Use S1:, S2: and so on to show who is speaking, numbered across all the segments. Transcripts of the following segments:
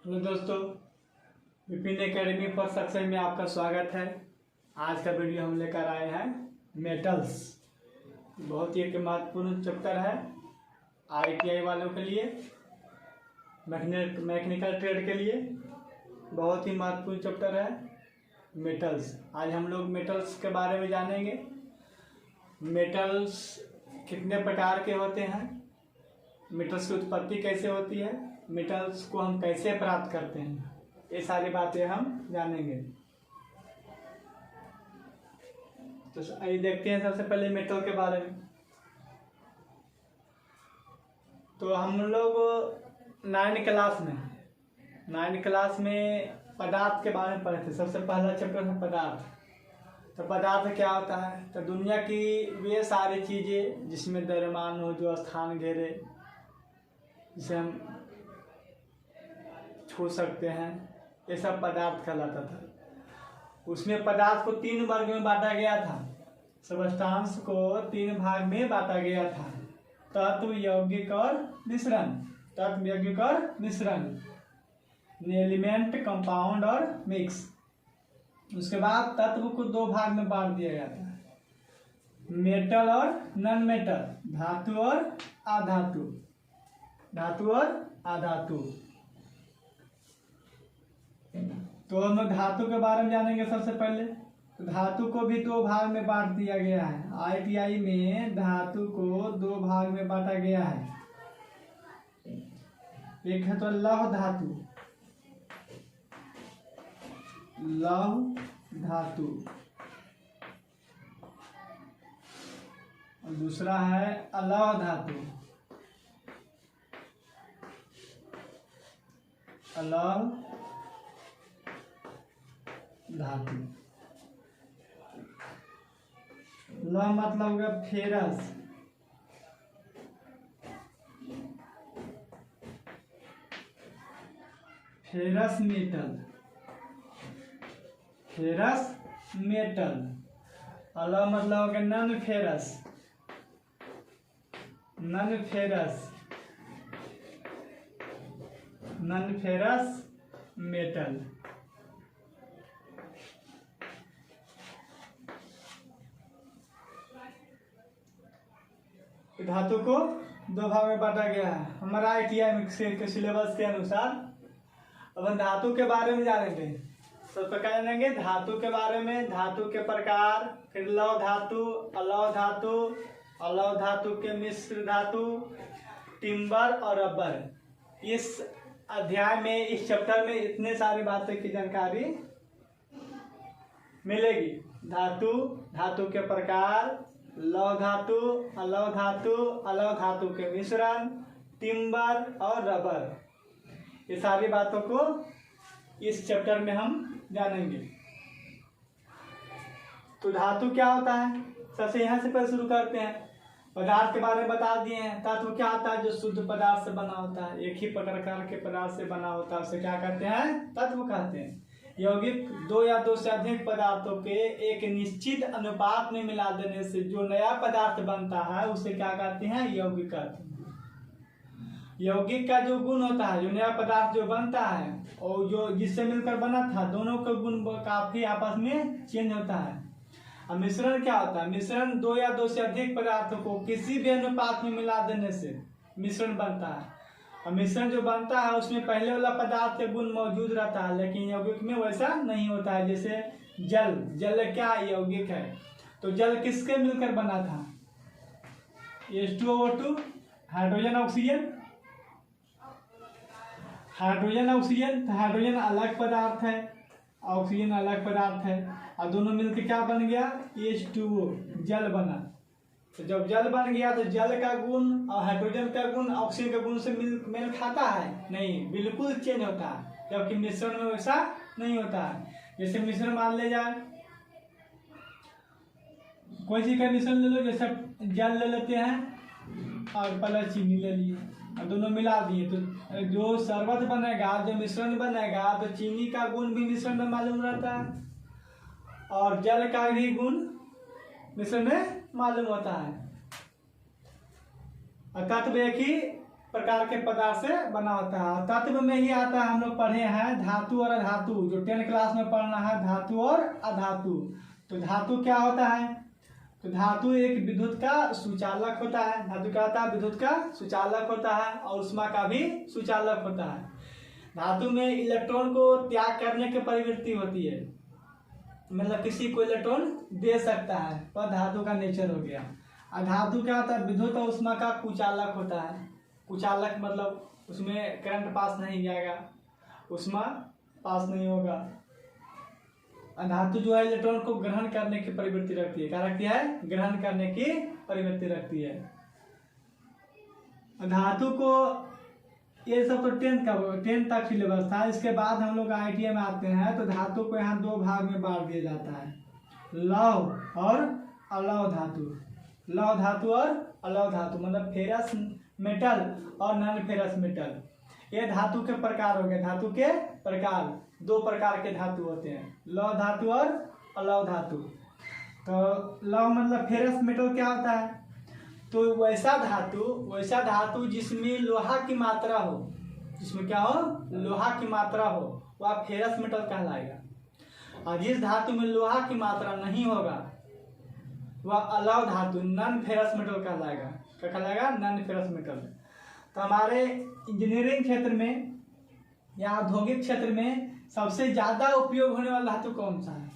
S1: Hello दोस्तों, Vipin academy पर success में आपका स्वागत है। आज का वीडियो हम लेकर आए हैं मेटल्स। बहुत ही एक महत्वपूर्ण चैप्टर है आईटीआई वालों के लिए, मैकेनिकल ट्रेड के लिए बहुत ही महत्वपूर्ण चैप्टर है मेटल्स। आज हम लोग मेटल्स के बारे में जानेंगे। मेटल्स कितने प्रकार के होते हैं, मेटल्स की उत्पत्ति कैसे होती है, मेटल्स को हम कैसे प्राप्त करते हैं, ये सारी बातें हम जानेंगे। तो आइए देखते हैं सबसे पहले मेटल के बारे में। तो हम लोग 9 क्लास में पदार्थ के बारे में पढ़े थे। सबसे पहला चैप्टर है पदार्थ। तो पदार्थ क्या होता है? तो दुनिया की वे सारी चीज़ें जिसमें द्रव्यमान हो, जो स्थान घेरे, जिसे हम छू सकते हैं, ये सब पदार्थ कहलाता था। उसमें पदार्थ को 3 वर्ग में बांटा गया था। सब्सटेंस को 3 भाग में बांटा गया था: तत्व, यौगिक और मिश्रण। तत्व, यौगिक और मिश्रण, एलिमेंट, कंपाउंड और मिक्स। उसके बाद तत्व को 2 भाग में बांट दिया गया था: मेटल और नॉन मेटल, धातु और अधातु। धातु और अधातु। तो हम धातु के बारे में जानेंगे सबसे पहले। तो धातु को भी 2 भाग में बांट दिया गया है। आईटीआई में धातु को 2 भाग में बांटा गया है। एक है तो लौह धातु, लौह धातु, और दूसरा है अलौह धातु, अलौह धातु। लौह मतलब होगा ferrous, ferrous metal, ferrous metal. अलौह मतलब होगा non ferrous, non ferrous, non ferrous metal. धातु को 2 भाग में बांटा गया है हमारा आईटीआई के सिलेबस के अनुसार। अब हम धातु के बारे में जानेंगे। सबसे पहले जानेंगे धातु के बारे में, धातु के प्रकार, फिर लौह धातु, अलौह धातु, अलौह धातु के मिश्र धातु, टिम्बर और रबर। इस अध्याय में, इस चैप्टर में इतने सारी बातें की जानकारी मिलेगी। धातु, धातु के प्रकार, लौह धातु, अलौह धातु, अलौह धातु के मिश्रण, टिम्बर और रबर, ये सारी बातों को इस चैप्टर में हम जानेंगे। तो धातु क्या होता है, सबसे यहाँ से पहले शुरू करते हैं। पदार्थ के बारे में बता दिए हैं। तत्व क्या होता है? जो शुद्ध पदार्थ से बना होता है, एक ही प्रकार के पदार्थ से बना होता है, उसे क्या कहते हैं? तत्व कहते हैं। यौगिक 2 या 2 से अधिक पदार्थों के एक निश्चित अनुपात में मिला देने से जो नया पदार्थ बनता है, उसे क्या कहते हैं? यौगिक कहते हैं। यौगिक का जो गुण होता है, जो नया पदार्थ जो बनता है और जो जिससे मिलकर बना था, दोनों का गुण काफी आपस में चेंज होता है। अब मिश्रण क्या होता है? मिश्रण 2 या 2 से अधिक पदार्थों को किसी भी अनुपात में मिला देने से मिश्रण बनता है। और मिश्रण जो बनता है उसमें पहले वाला पदार्थ के गुण मौजूद रहता है, लेकिन यौगिक में वैसा नहीं होता है। जैसे जल, जल क्या यौगिक है? तो जल किसके मिलकर बना था? H2O2, hydrogen oxygen, hydrogen oxygen. तो हाइड्रोजन अलग पदार्थ है, ऑक्सीजन अलग पदार्थ है, और दोनों मिलकर क्या बन गया? H2O, जल बना। तो जब जल बन गया तो जल का गुण और हाइड्रोजन का गुण ऑक्सीजन के गुण से मेल खाता है? नहीं, बिल्कुल चेंज होता है। जबकि मिश्रण में वैसा नहीं होता है। जैसे मिश्रण मान ले जाए, कोई चीज का मिश्रण ले लो, जैसे जल ले लेते हैं और पहले चीनी ले लिए और दोनों मिला दिए, तो जो शरबत बनेगा, जो मिश्रण बनेगा, तो चीनी का गुण भी मिश्रण में मालूम रहता है और जल का भी गुण मिश्रण में मालूम होता है। तत्व एक ही प्रकार के पदार्थ से बना होता है। तत्व में ही आता है, हम लोग पढ़े हैं धातु और अधातु, जो 10 क्लास में पढ़ना है, धातु और अधातु। तो धातु क्या होता है? तो धातु एक विद्युत का सुचालक होता है। धातु क्या होता है? विद्युत का सुचालक होता है और उष्मा का भी सुचालक होता है। धातु में इलेक्ट्रॉन को त्याग करने की प्रवृत्ति होती है, मतलब किसी को इलेक्ट्रॉन दे सकता है, वह धातु का नेचर हो गया। अधातु क्या होता है? विद्युत और उष्मा का कुचालक होता है। कुचालक मतलब उसमें करंट पास नहीं जाएगा, उष्मा पास नहीं होगा। अधातु जो है इलेक्ट्रॉन को ग्रहण करने की प्रवृत्ति रखती है। क्या रखती है? ग्रहण करने की प्रवृत्ति रखती है। धातु को, ये सब तो 10 तक सिलेबस था। इसके बाद हम लोग ITI में आते हैं तो धातु को यहाँ 2 भाग में बांट दिया जाता है, लौह और अलौह धातु। लौह धातु और अलौह धातु मतलब फेरस मेटल और नॉन फेरस मेटल, ये धातु के प्रकार हो गए। धातु के प्रकार 2 प्रकार के धातु होते हैं, लौह धातु और अलौह धातु। तो लौह मतलब फेरस मेटल क्या होता है? तो वैसा धातु जिसमें लोहा की मात्रा हो, जिसमें क्या हो? लोहा की मात्रा हो, वह फेरस मेटल कहलाएगा। और जिस धातु में लोहा की मात्रा नहीं होगा वह अलौह धातु नॉन फेरस मेटल कहलाएगा। क्या कहलाएगा? Non ferrous metal. तो हमारे इंजीनियरिंग क्षेत्र में या औद्योगिक क्षेत्र में सबसे ज्यादा उपयोग होने वाला धातु कौन सा है?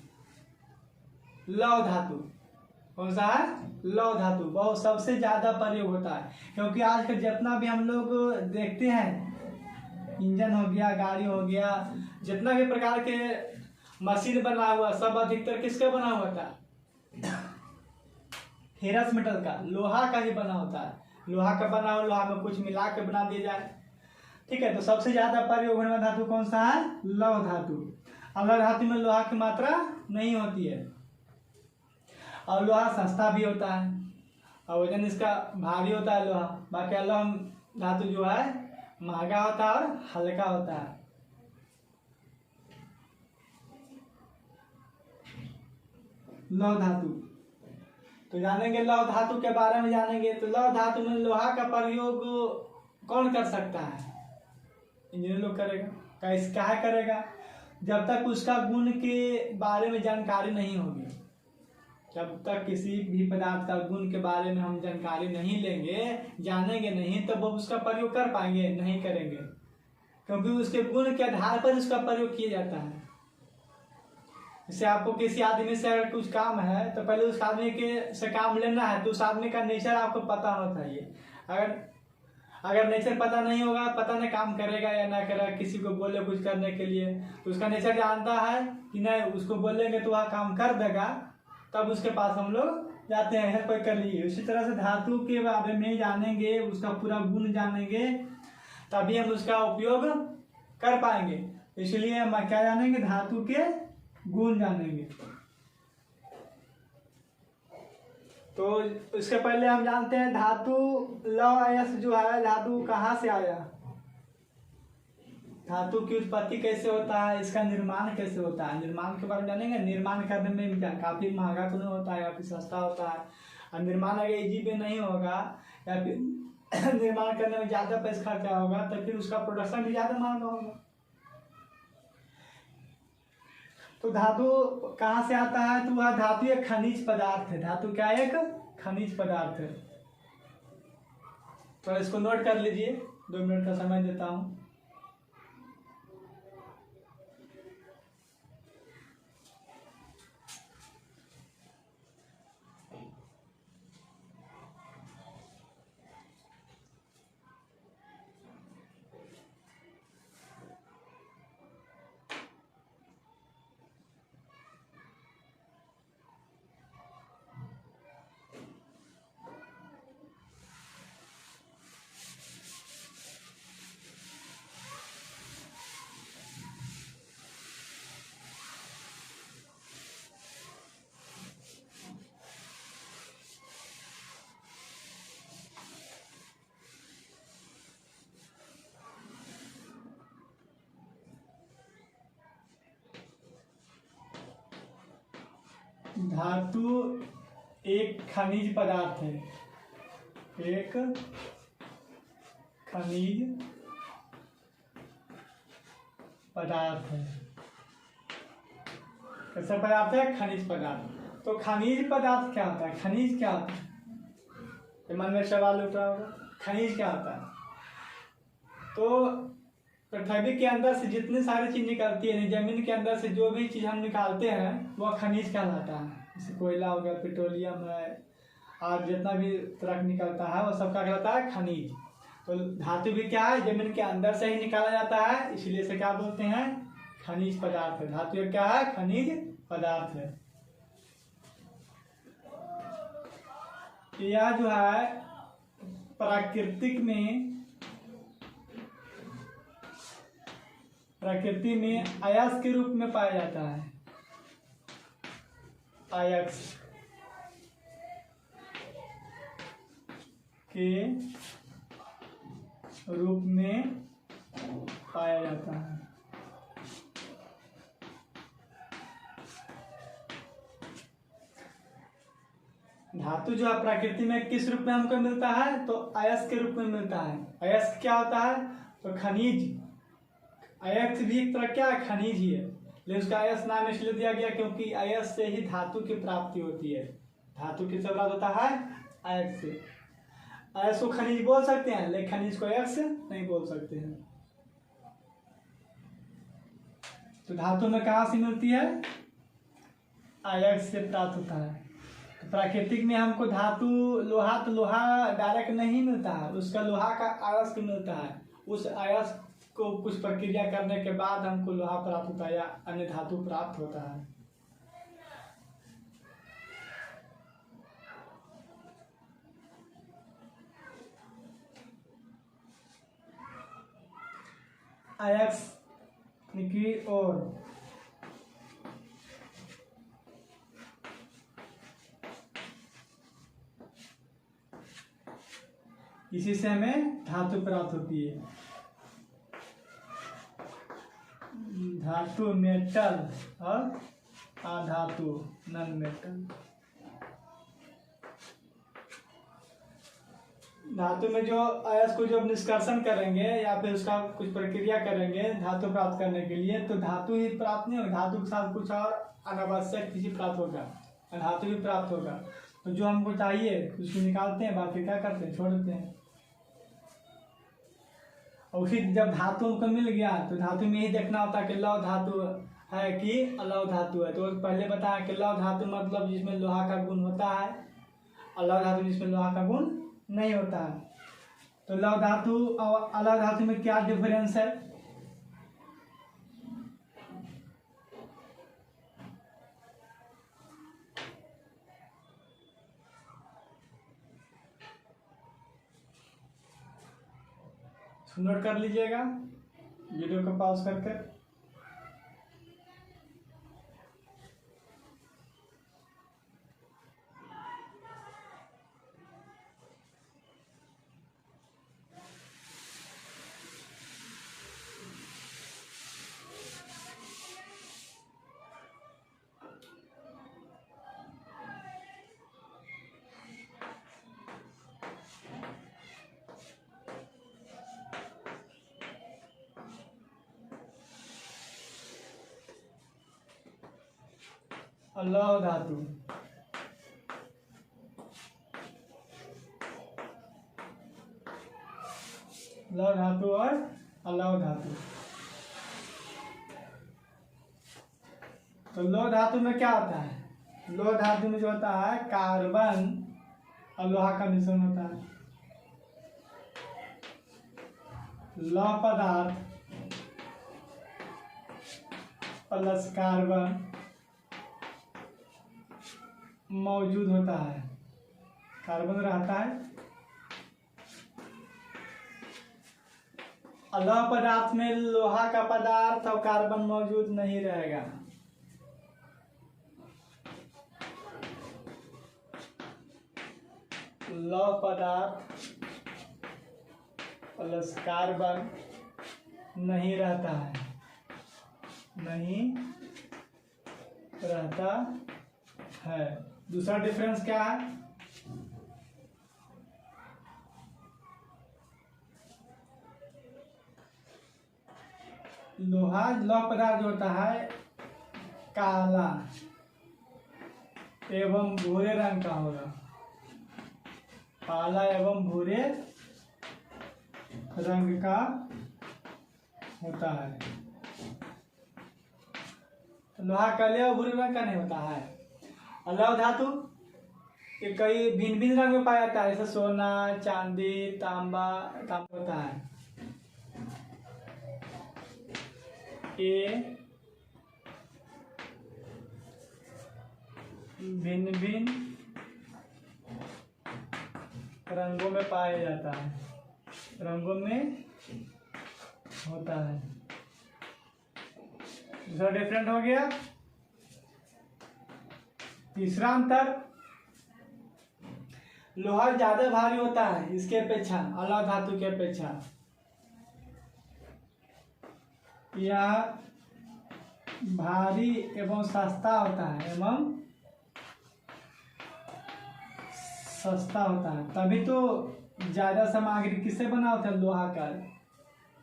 S1: लौह धातु। कौन सा है? लौह धातु। बहुत सबसे ज्यादा प्रयोग होता है, क्योंकि आजकल जितना भी हम लोग देखते हैं, इंजन हो गया, गाड़ी हो गया, जितना भी प्रकार के मशीन बना हुआ सब अधिकतर किसका बना हुआ था? फेरस मेटल का, लोहा का ही बना होता है। लोहा का बना हुआ, लोहा में कुछ मिला के बना दिया जाए, ठीक है। तो सबसे ज्यादा प्रयोग होने वाला धातु कौन सा है? लौह धातु। अलौह धातु में लोहा की मात्रा नहीं होती है और लोहा सस्ता भी होता है और वजन इसका भारी होता है लोहा। बाकी अलौह धातु जो है महंगा होता है और हल्का होता है। लौह धातु तो जानेंगे, लौह धातु के बारे में जानेंगे। तो लौह धातु में लोहा का प्रयोग कौन कर सकता है? इंजीनियर लोग करेगा। क्या करेगा? जब तक उसका गुण के बारे में जानकारी नहीं होगी, जब तक किसी भी पदार्थ का गुण के बारे में हम जानकारी नहीं लेंगे, जानेंगे नहीं, तो वो उसका प्रयोग कर पाएंगे? नहीं करेंगे, क्योंकि उसके गुण के आधार पर उसका प्रयोग किया जाता है। जैसे आपको किसी आदमी से अगर कुछ काम है तो पहले उस आदमी के से काम लेना है तो उस आदमी का नेचर आपको पता होना चाहिए। अगर नेचर पता नहीं होगा, पता नहीं काम करेगा या ना करेगा। किसी को बोले कुछ करने के लिए तो उसका नेचर जानता है कि नहीं, उसको बोलेंगे तो वह काम कर देगा, तब उसके पास हम लोग जाते हैं, हेल्प कर लीजिए। उसी तरह से धातु के बारे में जानेंगे, उसका पूरा गुण जानेंगे, तभी हम उसका उपयोग कर पाएंगे। इसलिए हम क्या जानेंगे? धातु के गुण जानेंगे। तो इसके पहले हम जानते हैं धातु लौह जो है, धातु कहाँ से आया, धातु की उत्पत्ति कैसे होता है, इसका निर्माण कैसे होता है। निर्माण के बारे में जानेंगे। निर्माण करने में काफी महंगा तो नहीं होता है, काफी सस्ता होता है। और निर्माण अगर इजी पे नहीं होगा या फिर निर्माण करने में ज्यादा पैसा खर्चा होगा तो फिर उसका प्रोडक्शन भी ज्यादा महंगा होगा। तो धातु कहाँ से आता है? तो वह धातु एक खनिज पदार्थ है। धातु क्या है? एक खनिज पदार्थ है। तो इसको नोट कर लीजिए, 2 मिनट का समय देता हूँ। धातु एक खनिज पदार्थ है, एक खनिज पदार्थ है। कैसा पदार्थ है? खनिज पदार्थ। तो खनिज पदार्थ क्या होता है? खनिज क्या होता है? मन में सवाल उठ रहा होगा, खनिज क्या होता है? तो पृथ्वी के अंदर से जितने सारी चीज निकलती है, जमीन के अंदर से जो भी चीज हम निकालते हैं वह खनिज कहलाता है। जैसे कोयला हो गया, पेट्रोलियम है, और जितना भी तरह निकलता है वह सब क्या कहलाता है? खनिज। तो धातु भी क्या है? जमीन के अंदर से ही निकाला जाता है, इसलिए इसे क्या बोलते हैं? खनिज पदार्थ है। धातु क्या है? खनिज पदार्थ है। यह जो है प्रकृति में अयस्क के रूप में पाया जाता है। अयस्क के रूप में पाया जाता है। धातु जो है प्रकृति में किस रूप में हमको मिलता है? तो अयस्क के रूप में मिलता है। अयस्क क्या होता है? तो खनिज। अयस्क भी एक तरह क्या है? खनिज ही है, लेकिन उसका अयस्क नाम इसलिए दिया गया क्योंकि अयस्क से ही धातु की प्राप्ति होती है। धातु किससे प्राप्त होता है? अयस्क से। अयस्क को खनिज बोल सकते हैं, लेकिन खनिज को अयस्क नहीं बोल सकते हैं। तो धातु में कहाँ से मिलती है? अयस्क से प्राप्त होता है। तो प्राकृतिक में हमको धातु लोहा, तो लोहा डायरेक्ट नहीं मिलता है, उसका लोहा का अयस्क मिलता है। उस अयस्क को कुछ प्रक्रिया करने के बाद हमको लोहा प्राप्त होता है या अन्य धातु प्राप्त होता है। अयस्क की ओर इसी से हमें धातु प्राप्त होती है। धातु मेटल और अधातु नॉन मेटल। धातु में जो अयस्क को जब निष्कर्षण करेंगे या फिर उसका कुछ प्रक्रिया करेंगे धातु प्राप्त करने के लिए, तो धातु ही प्राप्त नहीं होगा, धातु के साथ कुछ और अनावश्यक चीज प्राप्त होगा, धातु भी प्राप्त होगा। तो जो हमको चाहिए उसको निकालते हैं, बाकी क्या करते हैं? छोड़ देते हैं। और फिर जब धातु हमको मिल गया तो धातु में ही देखना होता है कि लौह धातु है कि अलौह धातु है। तो पहले बताया कि लौह धातु मतलब जिसमें लोहा का गुण होता है, अलौह धातु जिसमें लोहा का गुण नहीं होता है। तो लौह धातु और अलौह धातु में क्या डिफरेंस है? नोट कर लीजिएगा वीडियो को पॉज करके। अलौह धातु लौह धातु और अलौह धातु। तो लौह धातु में क्या होता है? लौह धातु में जो होता है कार्बन और लोहा का मिश्रण होता है। लौह पदार्थ प्लस कार्बन मौजूद होता है, कार्बन रहता है। अलौह पदार्थ में लोहा का पदार्थ और कार्बन मौजूद नहीं रहेगा। लौह पदार्थ प्लस कार्बन नहीं रहता है, नहीं रहता है। दूसरा डिफरेंस क्या है? लोहा लौह पदार्थ जो होता है काला एवं भूरे रंग का होगा, काला एवं भूरे रंग का होता है। लोहा काले और भूरे रंग का नहीं होता है। और लौह धातु ये कई भिन्न भिन्न रंग में पाया जाता है, जैसे सोना, चांदी, तांबा होता है। ये भिन्न भिन्न रंगों में पाया जाता है, रंगों में होता है। दूसरा डिफरेंट हो गया। तीसरा अंतर, लोहा ज्यादा भारी होता है इसके अपेक्षा, अलग धातु के अपेक्षा। यह भारी एवं सस्ता होता है, एवं सस्ता होता है। तभी तो ज्यादा सामग्री किससे बना होता है? लोहा का।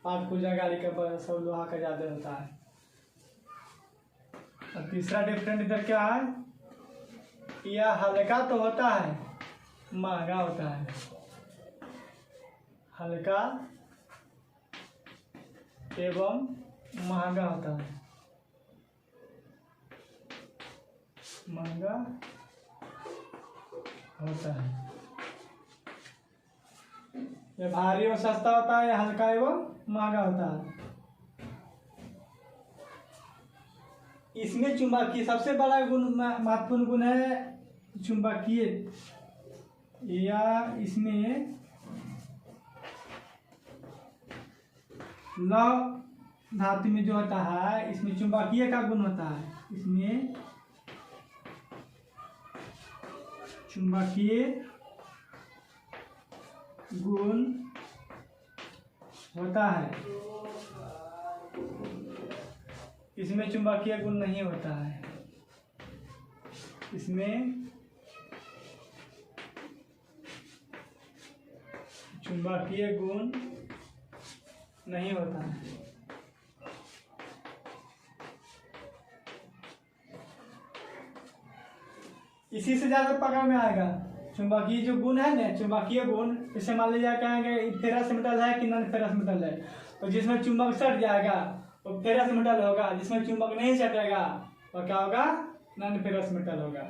S1: पाठ पूजा गाड़ी का सब लोहा का ज्यादा होता है। और तीसरा डिफरेंट इधर क्या है, यह हल्का तो होता है, महंगा होता है। हल्का एवं महंगा होता है, महंगा होता है। यह भारी और सस्ता होता है, हल्का एवं महंगा होता है। इसमें चुंबकीय सबसे बड़ा गुण, महत्वपूर्ण गुण है चुंबकीय। या इसमें लौह धातु में जो होता है, इसमें चुंबकीय का गुण होता है। इसमें चुंबकीय गुण होता है, इसमें चुंबकीय गुण नहीं होता है। इसमें चुंबकीय गुण नहीं होता है। इसी से ज्यादा पकड़ में आएगा चुंबकीय जो गुण है ना, चुंबकीय गुण। जैसे मान लीजिए कहेंगे फेरस मेटल है कि नॉन फेरस मेटल है, तो जिसमें चुंबक सट जाएगा वो फेरस मेटल होगा, जिसमें चुंबक नहीं सटेगा वो क्या होगा? नॉन फेरस मेटल होगा।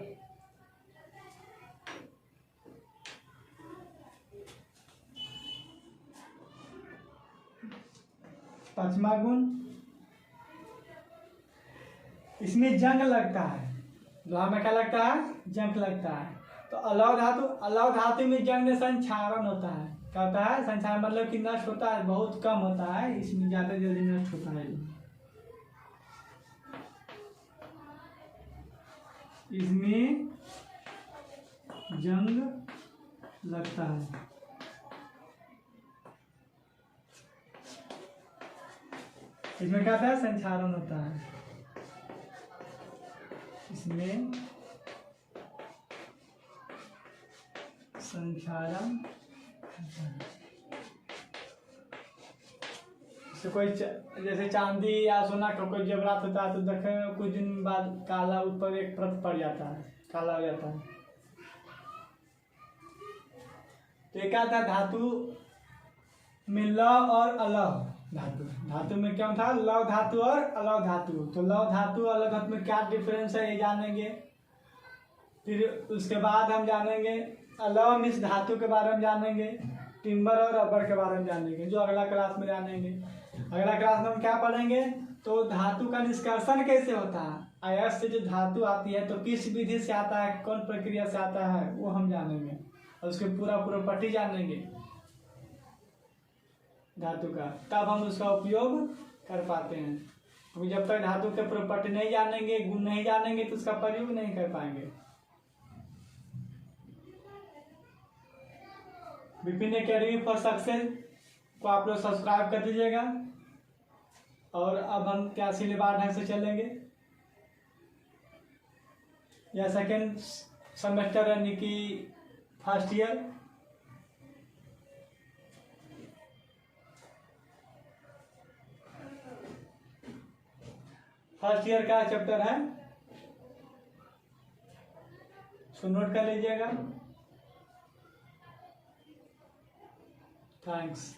S1: पांचवा गुण, इसमें जंग लगता है। लोहा में क्या लगता है? जंग लगता है। तो अलौह धातु में जंग में संक्षारण होता है। क्या होता है? संक्षारण मतलब कि नष्ट होता है, बहुत कम होता है, इसमें ज्यादा जल्दी नष्ट होता है। इसमें जंग लगता है। इसमें क्या होता है? संक्षारण होता है। इसमें संक्षारण होता है। कोई जैसे चांदी या सोना का कोई जेवरात होता है तो देखे कुछ दिन बाद काला ऊपर एक परत पड़ जाता है, काला हो जाता है। तो एक आता है धातु में लौह और अलौह धातु। धातु में क्या था? लौह धातु और अलौह धातु। तो लौह धातु अलग धातु में क्या डिफरेंस है ये जानेंगे। फिर उसके बाद हम जानेंगे अलौह मिश्र धातु के बारे में जानेंगे, टिम्बर और रबर के बारे में जानेंगे, जो अगला क्लास में जानेंगे। अगला क्लास में हम क्या पढ़ेंगे? तो धातु का निष्कर्षण कैसे होता है, अयस्क से जो धातु आती है तो किस विधि से आता है, कौन प्रक्रिया से आता है, वो हम जानेंगे। और उसके पूरा प्रॉपर्टी जानेंगे धातु का, तब हम उसका उपयोग कर पाते हैं। क्योंकि जब तक धातु के प्रॉपर्टी नहीं जानेंगे, गुण नहीं जानेंगे, तो उसका प्रयोग नहीं कर पाएंगे। विपिन एकेडमी फॉर सक्सेस को आप लोग सब्सक्राइब कर दीजिएगा। और अब हम क्या सिलेबस ढंग से चलेंगे, या सेकेंड सेमेस्टर यानी कि फर्स्ट ईयर। फर्स्ट ईयर का चैप्टर है, इसको नोट कर लीजिएगा। थैंक्स।